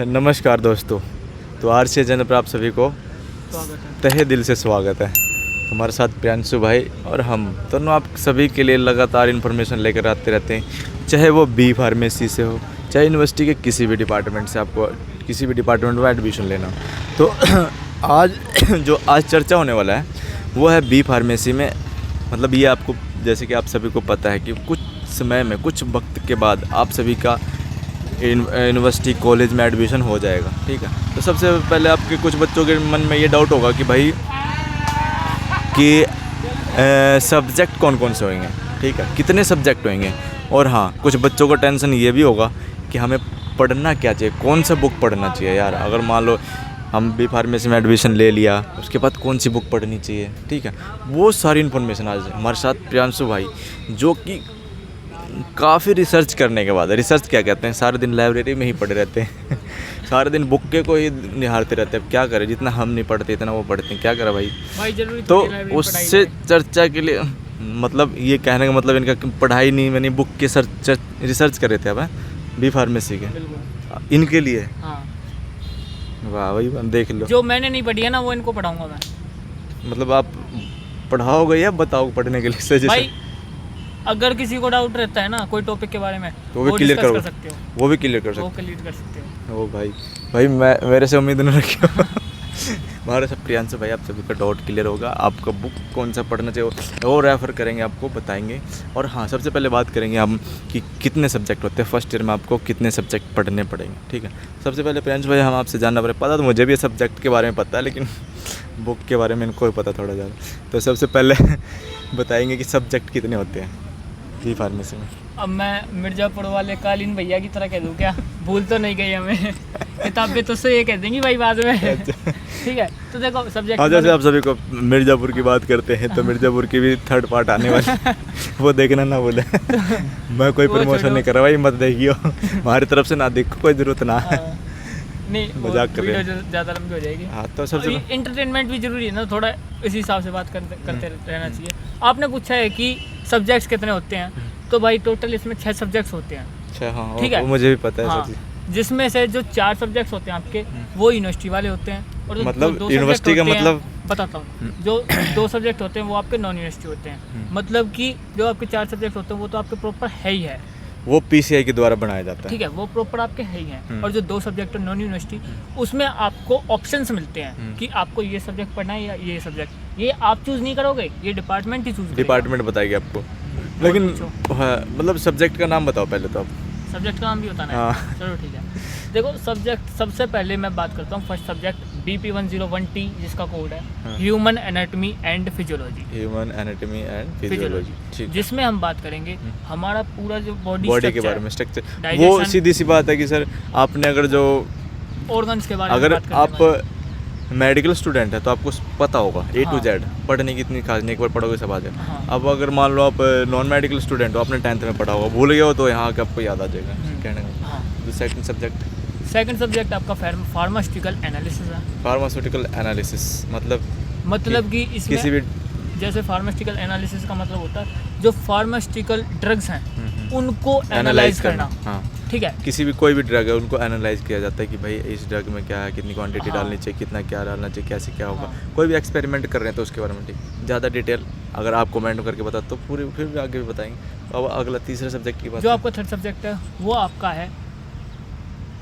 नमस्कार दोस्तों। तो आरसी चैनल पर आप सभी को तहे दिल से स्वागत है। हमारे साथ प्रियांशु भाई और हम दोनों आप सभी के लिए लगातार इन्फॉर्मेशन लेकर आते रहते हैं, चाहे वो बी फार्मेसी से हो, चाहे यूनिवर्सिटी के किसी भी डिपार्टमेंट से आपको किसी भी डिपार्टमेंट में एडमिशन लेना हो। तो आज चर्चा होने वाला है वो है बी फार्मेसी में। मतलब ये आपको, जैसे कि आप सभी को पता है कि कुछ समय में, कुछ वक्त के बाद आप सभी का यूनिवर्सिटी कॉलेज में एडमिशन हो जाएगा, ठीक है। तो सबसे पहले आपके कुछ बच्चों के मन में ये डाउट होगा कि भाई कि सब्जेक्ट कौन कौन से होंगे, ठीक है, कितने सब्जेक्ट होंगे। और हाँ, कुछ बच्चों को टेंशन ये भी होगा कि हमें पढ़ना क्या चाहिए, कौन सा बुक पढ़ना चाहिए। यार अगर मान लो हम बी फार्मेसी में एडमिशन ले लिया, उसके बाद कौन सी बुक पढ़नी चाहिए, ठीक है। वो सारी इन्फॉर्मेशन आज हमारे साथ प्रियांशु भाई, जो कि काफ़ी रिसर्च करने के बाद, रिसर्च क्या कहते हैं, सारे दिन लाइब्रेरी में ही पढ़े रहते हैं सारे दिन बुक के को ही निहारते रहते हैं। अब क्या करें, जितना हम नहीं पढ़ते इतना वो पढ़ते हैं, क्या करें भाई जरूरी। तो उससे चर्चा के लिए, मतलब ये कहने का मतलब इनका पढ़ाई नहीं, मैंने बुक के रिसर्च कर रहे थे अब बी फार्मेसी के, इनके लिए। हाँ। वाह भाई, देख लो, जो मैंने नहीं पढ़ी है ना वो इनको पढ़ाऊंगा मैं। मतलब आप पढ़ाओगे या बताओ पढ़ने के लिए सजेशन? भाई अगर किसी को डाउट रहता है ना कोई टॉपिक के बारे में, तो वो भी क्लियर कर सकते हो, वो भी क्लियर कर सकते हो। ओ भाई मेरे से उम्मीद नहीं रखियो हमारे सब प्रियांशु भाई आप सभी का डाउट क्लियर होगा। आपका बुक कौन सा पढ़ना चाहिए वो रेफ़र करेंगे, आपको बताएंगे। और हाँ, सबसे पहले बात करेंगे हम कि कितने सब्जेक्ट होते हैं फर्स्ट ईयर में, आपको कितने सब्जेक्ट पढ़ने पड़ेंगे, ठीक है। सबसे पहले प्रियांशु भाई हम आपसे जानना पड़े, पता तो मुझे भी सब्जेक्ट के बारे में पता है, लेकिन बुक के बारे में इनको भी पता थोड़ा ज़्यादा। तो सबसे पहले बताएंगे कि सब्जेक्ट कितने होते हैं बी फार्मेसी में। अब मैं मिर्ज़ापुर वाले कालीन भैया की तरह कह दूँ क्या? भूल तो नहीं गई हमें किताबें तो से ये कह देंगी भाई बाद में ठीक है। तो देखो सब्जेक्ट, जैसे आप सभी को मिर्ज़ापुर की बात करते हैं तो मिर्ज़ापुर की भी 3rd पार्ट आने वाली वो देखना ना बोले मैं कोई प्रमोशन नहीं कर रहा भाई, मत देखियो हमारी तरफ से ना देखो, कोई ज़रूरत ना है। नहीं, मजाक कर रहे हैं, ज़्यादा लंबी हो जाएगी। हाँ, तो सबसे इंटरटेनमेंट भी जरूरी है ना, थोड़ा इसी हिसाब से बात करते रहना चाहिए। आपने पूछा है कि सब्जेक्ट्स कितने होते हैं, तो भाई टोटल इसमें 6 सब्जेक्ट्स होते हैं। अच्छा, हाँ, ठीक है, मुझे भी पता है। हाँ, जिसमें से जो 4 सब्जेक्ट्स होते हैं आपके वो यूनिवर्सिटी वाले होते हैं, और जो मतलब दो यूनिवर्सिटी का मतलब बताता हूँ, जो 2 सब्जेक्ट होते हैं वो आपके नॉन यूनिवर्सिटी होते हैं। मतलब कि जो आपके 4 सब्जेक्ट होते हैं वो तो आपके प्रॉपर है ही है, वो पीसीआई के द्वारा बनाया जाता है, ठीक है, वो प्रॉपर आपके है ही हैं। और जो 2 सब्जेक्ट है नॉन यूनिवर्सिटी, उसमें आपको ऑप्शंस मिलते हैं कि आपको ये सब्जेक्ट पढ़ना है या ये सब्जेक्ट। ये आप चूज़ नहीं करोगे, ये डिपार्टमेंट ही चूज़ करेगा, डिपार्टमेंट बताएगी आपको। लेकिन हाँ, मतलब सब्जेक्ट का नाम बताओ पहले तो आप। सब्जेक्ट का नाम भी बताना है? हाँ। चलो ठीक है। देखो सब्जेक्ट, सबसे पहले मैं बात करता हूँ फर्स्ट सब्जेक्ट BP101T, जिसका कोड है human anatomy and physiology. Human anatomy and physiology, ठीक। जिसमें हम बात करेंगे हमारा पूरा जो बॉडी के बारे में, स्ट्रक्चर। वो सीधी सी बात है कि सर आपने अगर जो ऑर्गन्स के बारे में अगर बात करने आप मेडिकल स्टूडेंट है तो आपको पता होगा A to Z, पढ़ने की इतनी खास नहीं, एक बार पढ़ोगे सब आ जाए। हाँ। अब अगर मान लो आप नॉन मेडिकल स्टूडेंट हो, आपने 10th में पढ़ा होगा, भूल गए हो तो यहाँ के आपको याद आ जाएगा कहने का। हाँ। तो सेकंड सब्जेक्ट आपका फार्मास्यूटिकल एनालिसिस है। फार्मास्यूटिकल एनालिसिस मतलब कि इसमें किसी भी, जैसे फार्मास्यूटिकल एनालिसिस का मतलब होता है जो फार्मास्यूटिकल ड्रग्स हैं उनको एनालाइज करना। हाँ, ठीक है, किसी भी कोई भी ड्रग है उनको एनालाइज किया जाता है कि भाई इस ड्रग में क्या है, कितनी क्वांटिटी डालनी चाहिए, कितना क्या डालना चाहिए, कैसे क्या होगा। कोई भी एक्सपेरिमेंट कर रहे हैं तो उसके बारे में, ठीक, ज़्यादा डिटेल अगर आप कमेंट करके बता तो पूरी फिर भी आगे भी बताएंगे। अब अगला तीसरा सब्जेक्ट की बात, जो आपका 3rd सब्जेक्ट है वो आपका है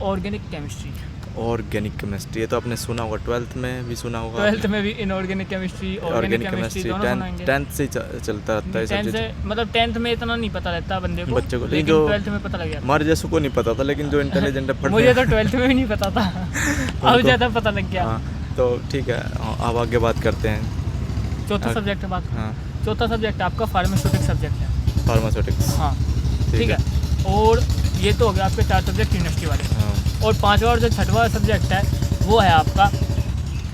ऑर्गेनिक केमिस्ट्री। ऑर्गेनिक केमिस्ट्री, ये तो आपने सुना होगा, 12th में भी सुना होगा। 12th में भी इनऑर्गेनिक केमिस्ट्री, ऑर्गेनिक केमिस्ट्री दोनों सुनाएंगे। 10th से चलता रहता है सब चीज़। मतलब 10th में इतना नहीं पता रहता बंदे को, बच्चे को, लेकिन 12th में पता लग गया। हमारे जैसों को नहीं पता था, लेकिन जो इंटेलिजेंट है मुझे तो 12th में भी नहीं पता था अब ज़्यादा पता लग गया। हाँ, तो ठीक है, अब आगे बात करते हैं। चौथा सब्जेक्ट बात, हाँ, चौथा सब्जेक्ट आपका फार्मास्यूटिक्स सब्जेक्ट है। फार्मास्यूटिक्स, हाँ, ठीक है। और ये तो हो गया आपके 4 सब्जेक्ट यूनिवर्सिटी वाले। और 5वां और जो 6वां सब्जेक्ट है वो है आपका,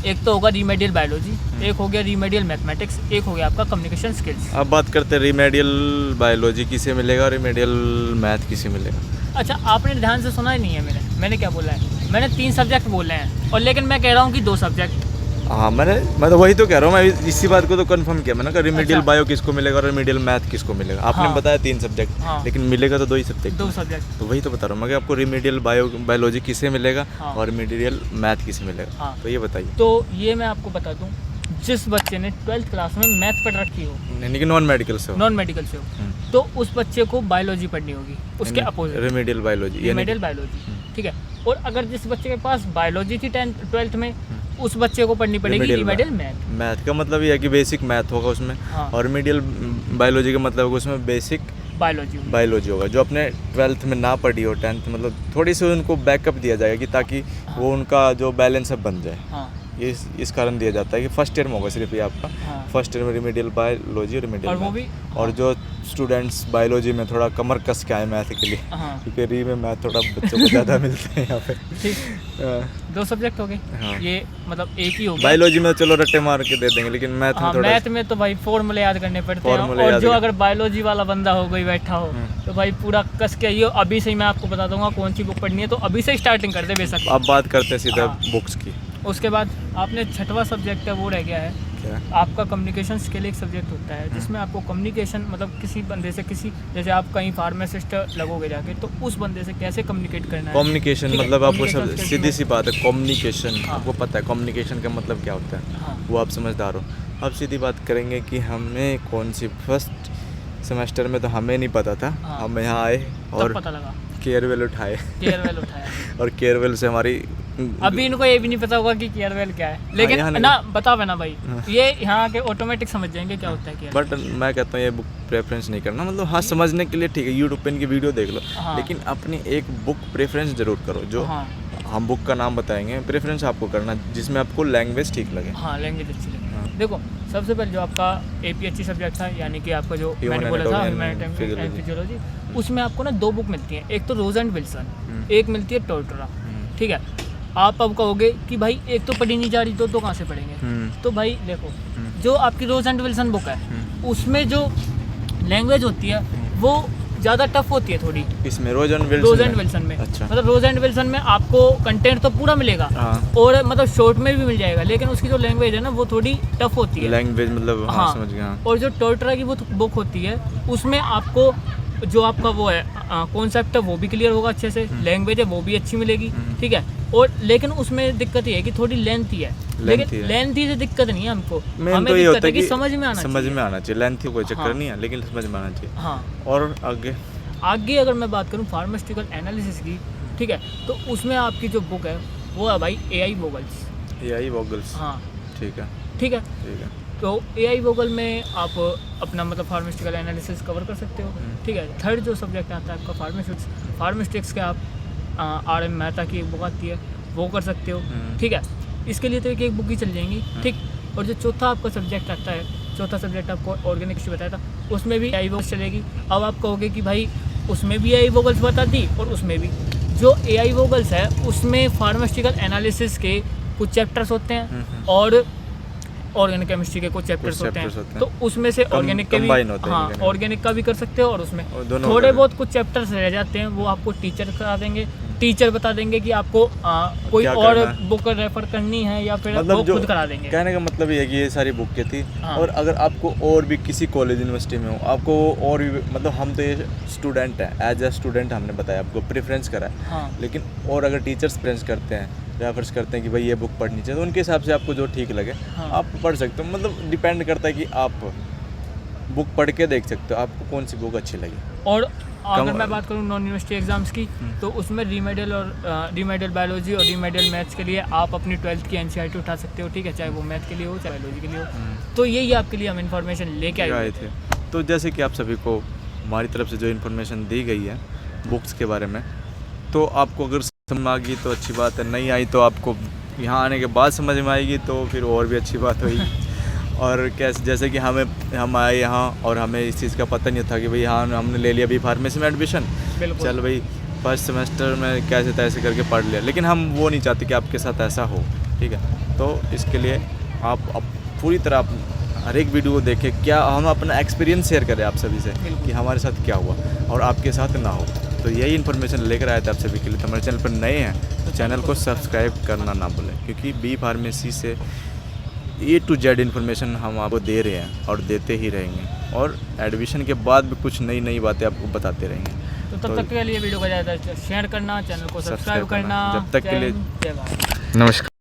एक तो होगा रीमेडियल बायोलॉजी, एक हो गया रीमेडियल मैथमेटिक्स, एक हो गया आपका कम्युनिकेशन स्किल्स। अब बात करते हैं रीमेडियल बायोलॉजी किसे मिलेगा और रीमेडियल मैथ किसे मिलेगा। अच्छा, आपने ध्यान से सुना ही नहीं है मैंने क्या बोला है। मैंने 3 सब्जेक्ट बोले हैं, और लेकिन मैं कह रहा हूँ कि 2 सब्जेक्ट। हाँ मैं तो वही तो कह रहा हूँ, मैं इसी बात को तो कंफर्म किया मैंने कहा रिमीडियल अच्छा। बायो किसको मिलेगा और रिमीडियल मैथ किसको मिलेगा। आपने हाँ। बताया 3 सब्जेक्ट, हाँ। लेकिन मिलेगा तो 2 ही सब्जेक्ट। 2 सब्जेक्ट। तो वही तो बता रहा हूँ मैं कि आपको रिमीडियल बायोलॉजी किसे मिलेगा हाँ। और रिमीडियल मैथ किसे मिलेगा। हाँ। तो ये बताइए। तो ये मैं आपको बता दूं, जिस बच्चे ने 12th क्लास में मैथ पढ़ रखी हो, यानी कि नॉन मेडिकल से हो। नॉन मेडिकल से हो, तो उस बच्चे को बायोलॉजी पढ़नी होगी, उसके opposite remedial biology, remedial biology, ठीक है। और अगर जिस बच्चे के पास बायोलॉजी थी 12th में, उस बच्चे को पढ़नी पड़ेगी रिमेडियल मैथ। मैथ का मतलब ये है कि बेसिक मैथ होगा उसमें। हाँ। और रिमीडियल बायोलॉजी का मतलब उसमें बेसिक बायोलॉजी होगा। जो अपने 12th में ना पढ़ी हो, 10th मतलब थोड़ी सी उनको बैकअप दिया जाएगा कि ताकि वो उनका जो बैलेंस अब बन जाए। हाँ। ये इस कारण दिया जाता है कि फर्स्ट ईयर में होगा सिर्फ ये आपका। हाँ। फर्स्ट ईयर में रिमीडियल बायोलॉजी और रिमीडियल और वो भी और जो स्टूडेंट्स बायोलॉजी में थोड़ा कमर कस के आए मैथ के लिए, हाँ। क्योंकि री में मैथ थोड़ा बच्चों को ज़्यादा मिलते हैं यहाँ पे। ठीक। 2 सब्जेक्ट हो गए। हाँ। ये मतलब एक ही हो गया। बायोलॉजी में चलो रट्टे मार के दे देंगे, लेकिन मैथ में हाँ, थोड़ा मैथ में तो भाई फॉर्मूले याद करने पड़ते हैं। फॉर्मूले और याद जो कर- अगर बायोलॉजी वाला बंदा हो कोई बैठा हो, तो भाई पूरा कस के आइए। अभी से ही मैं आपको बता दूंगा कौन सी बुक पढ़नी है, तो अभी से स्टार्टिंग कर दे बेशक। अब बात करते हैं सीधा हाँ। बुक्स की। उसके बाद आपने 6वां सब्जेक्ट है वो रह गया है क्या? आपका कम्युनिकेशन स्किल। एक सब्जेक्ट होता है जिसमें आपको कम्युनिकेशन मतलब किसी बंदे से जैसे आप कहीं फार्मासिस्ट लगोगे जाके, तो उस बंदे से कैसे कम्युनिकेट करना है। कम्युनिकेशन ठीक है, मतलब आपको communication skills सीधी में- सी बात है कम्युनिकेशन। हाँ। आपको पता है कम्युनिकेशन का मतलब क्या होता है, हाँ। वो आप समझदार हो। अब सीधी बात करेंगे कि हमें कौन सी फर्स्ट सेमेस्टर में तो हमें नहीं पता था। हाँ। हम यहाँ आए तब और पता लगा केयरवेल उठाए केयरवेल उठाया। और केयरवेल से हमारी अभी इनको ये भी नहीं पता होगा कि केयरवेल क्या है, लेकिन यहाँ नहीं- ना बताओ ना भाई, हाँ। ये यहाँ के ऑटोमेटिक समझ जाएंगे क्या होता है केयरवेल। बट मैं कहता हूँ ये बुक प्रेफरेंस नहीं करना, मतलब हाँ समझने के लिए ठीक है, यूट्यूब पे इनकी वीडियो देख लो, हाँ। लेकिन अपनी एक बुक प्रेफरेंस जरूर करो। जो हाँ। हम बुक का नाम बताएंगे, प्रेफरेंस आपको करना जिसमें आपको लैंग्वेज ठीक लगे। हाँ, लैंग्वेज अच्छी लगे। हाँ। देखो, सबसे पहले जो आपका एपीएचसी सब्जेक्ट था, यानी कि आपका जो Human मैंने बोला था Anatomy human and and Physiology। Physiology, उसमें आपको ना 2 बुक मिलती हैं। एक तो रोज एंड विल्सन, एक मिलती है टोर्टोरा। ठीक है। आप अब कहोगे कि भाई एक तो पढ़ी नहीं जा रही, तो कहाँ से पढ़ेंगे। तो भाई देखो, जो आपकी रोज एंड विल्सन बुक है, उसमें जो लैंग्वेज होती है वो ज़्यादा टफ होती है थोड़ी। इसमें रोज एंड विल्सन में अच्छा। मतलब रोज एंड विल्सन में आपको कंटेंट तो पूरा मिलेगा, हाँ। और मतलब शॉर्ट में भी मिल जाएगा, लेकिन उसकी जो लैंग्वेज है ना वो थोड़ी टफ होती है। लैंग्वेज मतलब हाँ, हाँ। समझ गया। हाँ। और जो टोर्टोरा की वो बुक होती है, उसमें आपको जो आपका वो है कॉन्सेप्ट है वो भी क्लियर होगा अच्छे से, लैंग्वेज है वो भी अच्छी मिलेगी। ठीक है। और लेकिन उसमें दिक्कत ये है कि थोड़ी लेंथी है, लेकिन लेंथी से दिक्कत नहीं है हमको। मेन तो ये होता है कि समझ में आना चाहिए। लेंथी कोई चक्कर हाँ। नहीं है, लेकिन समझ में आना चाहिए। हाँ। और आगे अगर मैं बात करूँ फार्मास्यूटिकल एनालिसिस की, ठीक है, तो उसमें आपकी जो बुक है वो है भाई AI वोगल्स। AI वोगल्स। हाँ। ठीक है। ठीक है। ठीक है। तो AI वोगल में आप अपना मतलब फार्मास्यूटिकल एनालिसिस कवर कर सकते हो। ठीक है। थर्ड जो सब्जेक्ट आता है आपका फार्मास्यूटिक्स के आप RM मेहता की एक बुक आती है वो कर सकते हो। ठीक है। इसके लिए तो एक बुक ही चल जाएंगी। ठीक। और जो चौथा आपका सब्जेक्ट आता है, चौथा सब्जेक्ट आपको ऑर्गेनिक हिस्ट्री बताया था, उसमें भी AI वोगल्स चलेगी। अब आप कहोगे कि भाई उसमें भी AI वोगल्स बता दी, और उसमें भी जो AI वोगल्स है उसमें फार्मास्यूटिकल एनालिसिस के कुछ चैप्टर्स होते हैं और ऑर्गेनिक केमिस्ट्री के कुछ चैप्टर्स होते हैं। तो उसमें से ऑर्गेनिक के भी, हाँ, ऑर्गेनिक का भी कर सकते हो, और उसमें थोड़े बहुत कुछ चैप्टर्स रह जाते हैं, वो आपको टीचर करा देंगे। टीचर बता देंगे कि आपको कोई और बुक रेफर करनी है या फिर मतलब वो खुद करा देंगे। कहने का मतलब ये है कि ये सारी बुक की थी। हाँ। और अगर आपको और भी किसी कॉलेज यूनिवर्सिटी में हो, आपको और भी मतलब हम तो ये स्टूडेंट हैं, एज ए स्टूडेंट हमने बताया आपको प्रेफरेंस करा है। हाँ। लेकिन और अगर टीचर्स प्रेफरेंस करते हैं, रेफर्स करते हैं कि भाई ये बुक पढ़नी चाहिए, तो उनके हिसाब से आपको जो ठीक लगे हाँ। आप पढ़ सकते हो। मतलब डिपेंड करता है कि आप बुक पढ़ के देख सकते हो आपको कौन सी बुक अच्छी लगी। और अगर मैं बात करूँ नॉन यूनिवर्सिटी एग्जाम्स की, तो उसमें रीमेडियल बायोलॉजी और रीमेडियल मैथ्स के लिए आप अपनी 12th की NCERT उठा सकते हो। ठीक है, चाहे वो मैथ के लिए हो चाहे बायोलॉजी के लिए हो। तो यही आपके लिए हम इन्फॉर्मेशन लेके आए थे। तो जैसे कि आप सभी को हमारी तरफ से जो इन्फॉर्मेशन दी गई है बुक्स के बारे में, तो आपको अगर समझ में आ गई तो अच्छी बात है, नहीं आई तो आपको यहाँ आने के बाद समझ में आएगी तो फिर और भी अच्छी बात होगी। और कैसे जैसे कि हम आए यहाँ और हमें इस चीज़ का पता नहीं था कि भाई हाँ हमने ले लिया अभी फार्मेसी में एडमिशन, चल भाई फर्स्ट सेमेस्टर में कैसे तैसे करके पढ़ लिया, लेकिन हम वो नहीं चाहते कि आपके साथ ऐसा हो। ठीक है। तो इसके लिए आप पूरी तरह आप हर एक वीडियो को देखें, क्या हम अपना एक्सपीरियंस शेयर करें आप सभी से कि हमारे साथ क्या हुआ और आपके साथ ना हो। तो यही इन्फॉर्मेशन लेकर आए थे आप सभी के लिए। तो हमारे चैनल पर नए हैं तो चैनल को सब्सक्राइब करना ना भूलें, क्योंकि बी फार्मेसी से A to Z इन्फॉर्मेशन हम आपको दे रहे हैं और देते ही रहेंगे, और एडमिशन के बाद भी कुछ नई नई बातें आपको बताते रहेंगे। तो तब तक के लिए वीडियो को ज़्यादा शेयर करना, चैनल को सब्सक्राइब करना। जब तक के लिए जय भारत। नमस्कार।